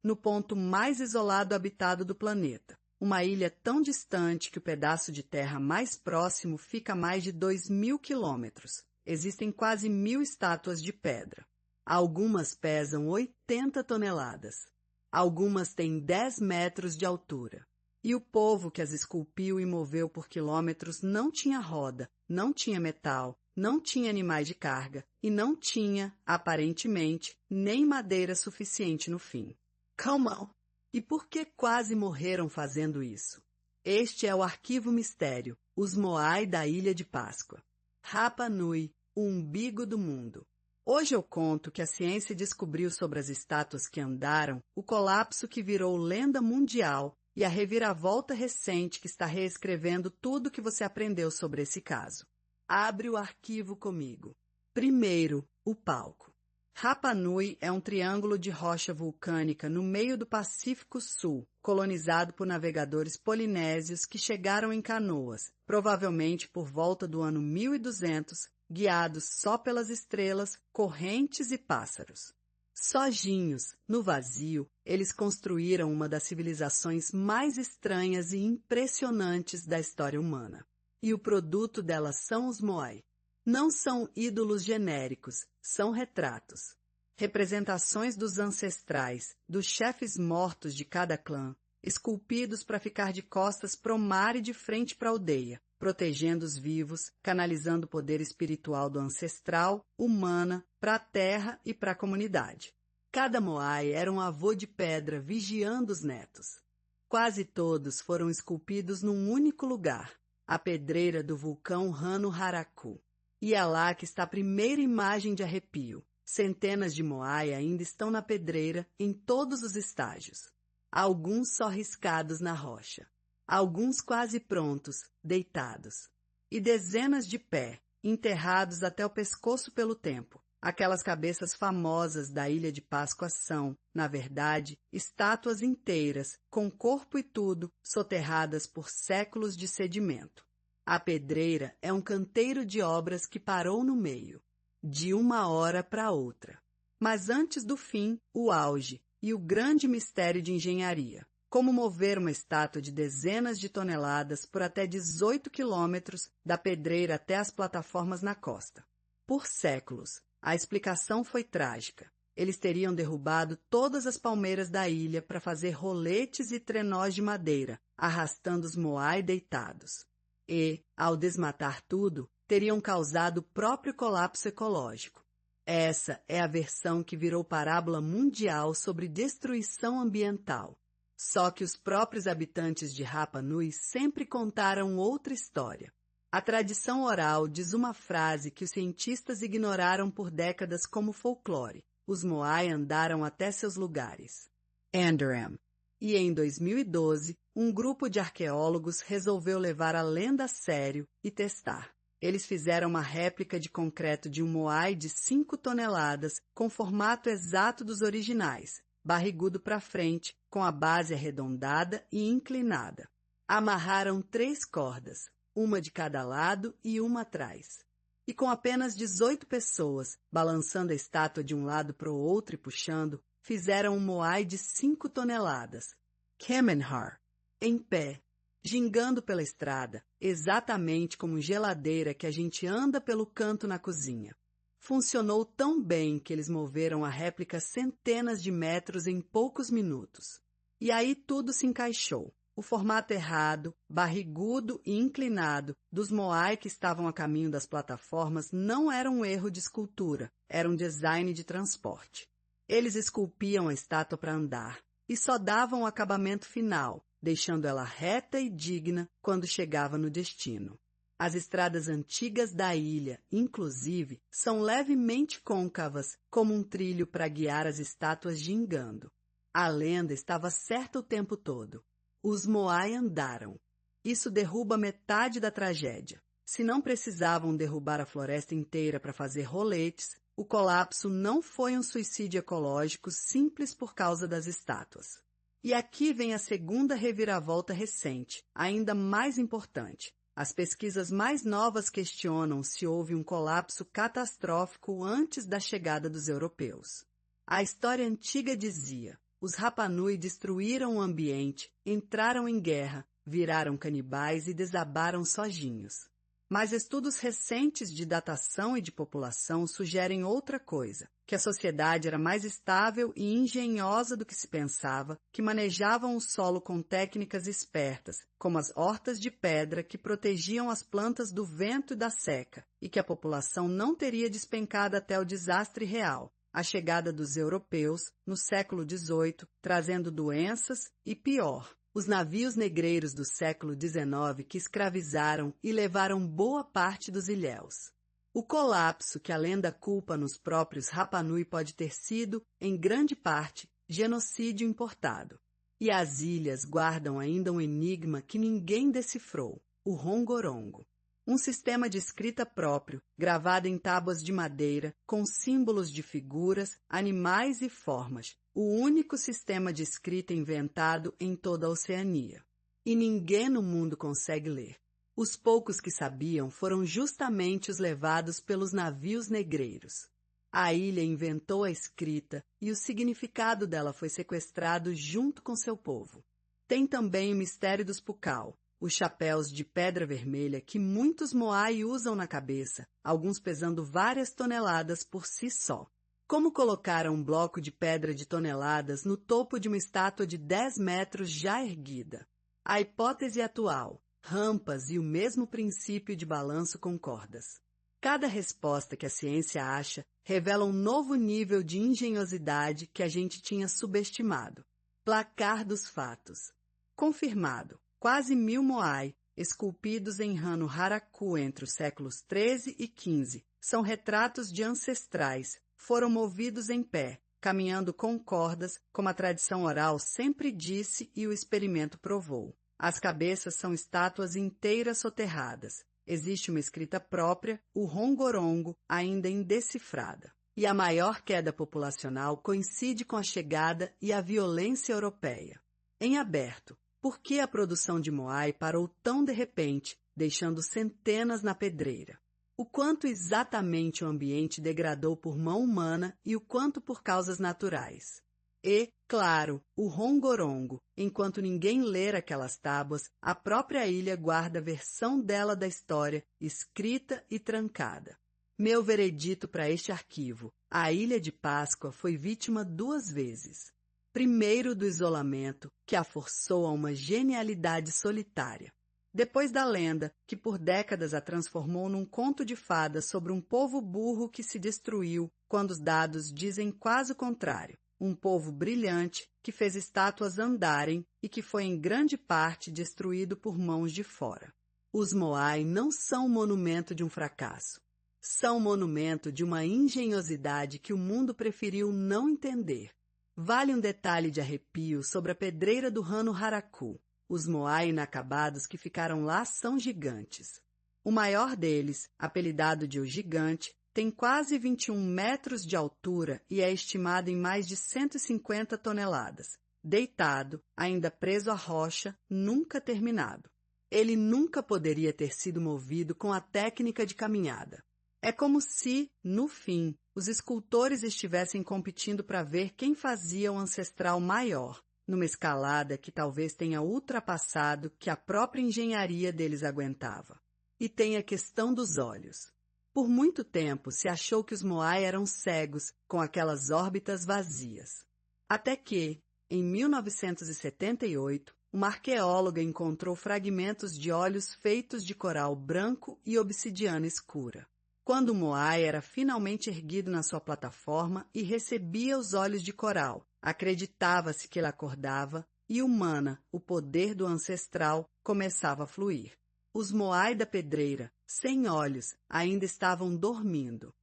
no ponto mais isolado habitado do planeta. Uma ilha tão distante que o pedaço de terra mais próximo fica a mais de 2.000 quilômetros. Existem quase 1.000 estátuas de pedra. Algumas pesam 80 toneladas. Algumas têm 10 metros de altura. E o povo que as esculpiu e moveu por quilômetros não tinha roda, não tinha metal, não tinha animais de carga e não tinha, aparentemente, nem madeira suficiente no fim. Como? E por que quase morreram fazendo isso? Este é o Arquivo Mistério, os Moai da Ilha de Páscoa. Rapa Nui, o umbigo do mundo. Hoje eu conto que a ciência descobriu sobre as estátuas que andaram, o colapso que virou lenda mundial e a reviravolta recente que está reescrevendo tudo que você aprendeu sobre esse caso. Abre o arquivo comigo. Primeiro, o palco. Rapa Nui é um triângulo de rocha vulcânica no meio do Pacífico Sul, colonizado por navegadores polinésios que chegaram em canoas, provavelmente por volta do ano 1200, guiados só pelas estrelas, correntes e pássaros. Sozinhos, no vazio, eles construíram uma das civilizações mais estranhas e impressionantes da história humana. E o produto delas são os Moai. Não são ídolos genéricos, são retratos. Representações dos ancestrais, dos chefes mortos de cada clã, esculpidos para ficar de costas pro mar e de frente para a aldeia, protegendo os vivos, canalizando o poder espiritual do ancestral, humana, para a terra e para a comunidade. Cada Moai era um avô de pedra vigiando os netos. Quase todos foram esculpidos num único lugar, a pedreira do vulcão Rano Haraku. E é lá que está a primeira imagem de arrepio. Centenas de Moai ainda estão na pedreira em todos os estágios. Alguns só riscados na rocha. Alguns quase prontos, deitados. E dezenas de pé, enterrados até o pescoço pelo tempo. Aquelas cabeças famosas da Ilha de Páscoa são, na verdade, estátuas inteiras, com corpo e tudo, soterradas por séculos de sedimento. A pedreira é um canteiro de obras que parou no meio, de uma hora para outra. Mas antes do fim, o auge e o grande mistério de engenharia. Como mover uma estátua de dezenas de toneladas por até 18 quilômetros da pedreira até as plataformas na costa. Por séculos, a explicação foi trágica. Eles teriam derrubado todas as palmeiras da ilha para fazer roletes e trenós de madeira, arrastando os Moai deitados. E, ao desmatar tudo, teriam causado o próprio colapso ecológico. Essa é a versão que virou parábola mundial sobre destruição ambiental. Só que os próprios habitantes de Rapa Nui sempre contaram outra história. A tradição oral diz uma frase que os cientistas ignoraram por décadas como folclore. Os Moai andaram até seus lugares. Andaram. E em 2012, um grupo de arqueólogos resolveu levar a lenda a sério e testar. Eles fizeram uma réplica de concreto de um Moai de 5 toneladas, com formato exato dos originais, barrigudo para frente, com a base arredondada e inclinada. Amarraram 3 cordas, uma de cada lado e uma atrás. E com apenas 18 pessoas, balançando a estátua de um lado para o outro e puxando, fizeram um Moai de 5 toneladas, Kemenhar, em pé, gingando pela estrada, exatamente como geladeira que a gente anda pelo canto na cozinha. Funcionou tão bem que eles moveram a réplica centenas de metros em poucos minutos. E aí tudo se encaixou. O formato errado, barrigudo e inclinado dos Moai que estavam a caminho das plataformas não era um erro de escultura, era um design de transporte. Eles esculpiam a estátua para andar e só davam o acabamento final, deixando ela reta e digna quando chegava no destino. As estradas antigas da ilha, inclusive, são levemente côncavas, como um trilho para guiar as estátuas gingando. A lenda estava certa o tempo todo. Os Moai andaram. Isso derruba metade da tragédia. Se não precisavam derrubar a floresta inteira para fazer roletes, o colapso não foi um suicídio ecológico simples por causa das estátuas. E aqui vem a segunda reviravolta recente, ainda mais importante. As pesquisas mais novas questionam se houve um colapso catastrófico antes da chegada dos europeus. A história antiga dizia: os Rapa Nui destruíram o ambiente, entraram em guerra, viraram canibais e desabaram sozinhos. Mas estudos recentes de datação e de população sugerem outra coisa, que a sociedade era mais estável e engenhosa do que se pensava, que manejavam o solo com técnicas espertas, como as hortas de pedra que protegiam as plantas do vento e da seca, e que a população não teria despencado até o desastre real, a chegada dos europeus, no século XVIII, trazendo doenças e, pior, os navios negreiros do século XIX que escravizaram e levaram boa parte dos ilhéus. O colapso que a lenda culpa nos próprios Rapa Nui pode ter sido, em grande parte, genocídio importado. E as ilhas guardam ainda um enigma que ninguém decifrou, o rongorongo. Um sistema de escrita próprio, gravado em tábuas de madeira, com símbolos de figuras, animais e formas, o único sistema de escrita inventado em toda a Oceania. E ninguém no mundo consegue ler. Os poucos que sabiam foram justamente os levados pelos navios negreiros. A ilha inventou a escrita e o significado dela foi sequestrado junto com seu povo. Tem também o mistério dos Pucau, os chapéus de pedra vermelha que muitos Moai usam na cabeça, alguns pesando várias toneladas por si só. Como colocaram um bloco de pedra de toneladas no topo de uma estátua de 10 metros já erguida? A hipótese atual, rampas e o mesmo princípio de balanço com cordas. Cada resposta que a ciência acha revela um novo nível de engenhosidade que a gente tinha subestimado. Placar dos fatos. Confirmado. Quase 1000 Moai, esculpidos em Rano Haraku entre os séculos XIII e XV, são retratos de ancestrais, foram movidos em pé, caminhando com cordas, como a tradição oral sempre disse e o experimento provou. As cabeças são estátuas inteiras soterradas. Existe uma escrita própria, o rongorongo, ainda indecifrada. E a maior queda populacional coincide com a chegada e a violência europeia. Em aberto, por que a produção de Moai parou tão de repente, deixando centenas na pedreira? O quanto exatamente o ambiente degradou por mão humana e o quanto por causas naturais. E, claro, o rongorongo, enquanto ninguém ler aquelas tábuas, a própria ilha guarda a versão dela da história, escrita e trancada. Meu veredito para este arquivo: a Ilha de Páscoa foi vítima 2 vezes. Primeiro, do isolamento, que a forçou a uma genialidade solitária. Depois da lenda, que por décadas a transformou num conto de fadas sobre um povo burro que se destruiu, quando os dados dizem quase o contrário. Um povo brilhante que fez estátuas andarem e que foi em grande parte destruído por mãos de fora. Os Moai não são um monumento de um fracasso. São um monumento de uma engenhosidade que o mundo preferiu não entender. Vale um detalhe de arrepio sobre a pedreira do Rano Haraku. Os Moai inacabados que ficaram lá são gigantes. O maior deles, apelidado de O Gigante, tem quase 21 metros de altura e é estimado em mais de 150 toneladas. Deitado, ainda preso à rocha, nunca terminado. Ele nunca poderia ter sido movido com a técnica de caminhada. É como se, no fim, os escultores estivessem competindo para ver quem fazia o ancestral maior, numa escalada que talvez tenha ultrapassado que a própria engenharia deles aguentava. E tem a questão dos olhos. Por muito tempo se achou que os Moai eram cegos, com aquelas órbitas vazias. Até que, em 1978, uma arqueóloga encontrou fragmentos de olhos feitos de coral branco e obsidiana escura. Quando o Moai era finalmente erguido na sua plataforma e recebia os olhos de coral, acreditava-se que ele acordava e o mana, o poder do ancestral, começava a fluir. Os Moai da pedreira, sem olhos, ainda estavam dormindo.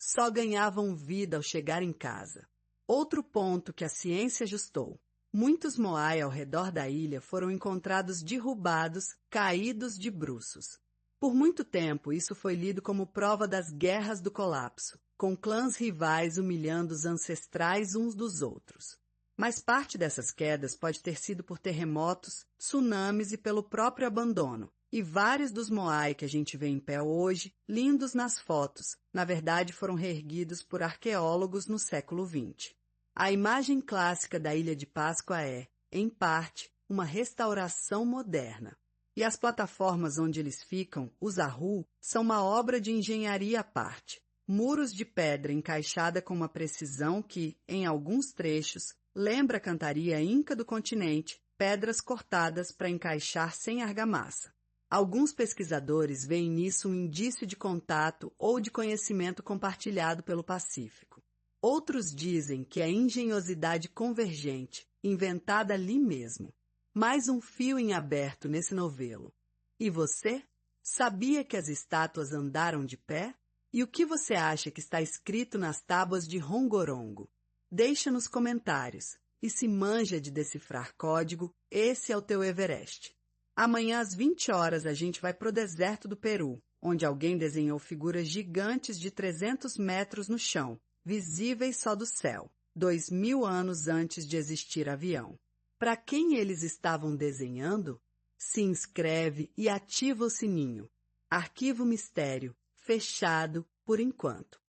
Só ganhavam vida ao chegar em casa. Outro ponto que a ciência ajustou. Muitos Moai ao redor da ilha foram encontrados derrubados, caídos de bruços. Por muito tempo, isso foi lido como prova das guerras do colapso, com clãs rivais humilhando os ancestrais uns dos outros. Mas parte dessas quedas pode ter sido por terremotos, tsunamis e pelo próprio abandono. E vários dos Moai que a gente vê em pé hoje, lindos nas fotos, na verdade foram reerguidos por arqueólogos no século XX. A imagem clássica da Ilha de Páscoa é, em parte, uma restauração moderna. E as plataformas onde eles ficam, os ahu, são uma obra de engenharia à parte. Muros de pedra encaixada com uma precisão que, em alguns trechos, lembra a cantaria inca do continente, pedras cortadas para encaixar sem argamassa. Alguns pesquisadores veem nisso um indício de contato ou de conhecimento compartilhado pelo Pacífico. Outros dizem que é engenhosidade convergente, inventada ali mesmo. Mais um fio em aberto nesse novelo. E você? Sabia que as estátuas andaram de pé? E o que você acha que está escrito nas tábuas de Rongorongo? Deixa nos comentários. E se manja de decifrar código, esse é o teu Everest. Amanhã às 20 horas a gente vai para o deserto do Peru, onde alguém desenhou figuras gigantes de 300 metros no chão, visíveis só do céu, 2000 anos antes de existir avião. Para quem eles estavam desenhando? Se inscreve e ativa o sininho. Arquivo Mistério, fechado por enquanto.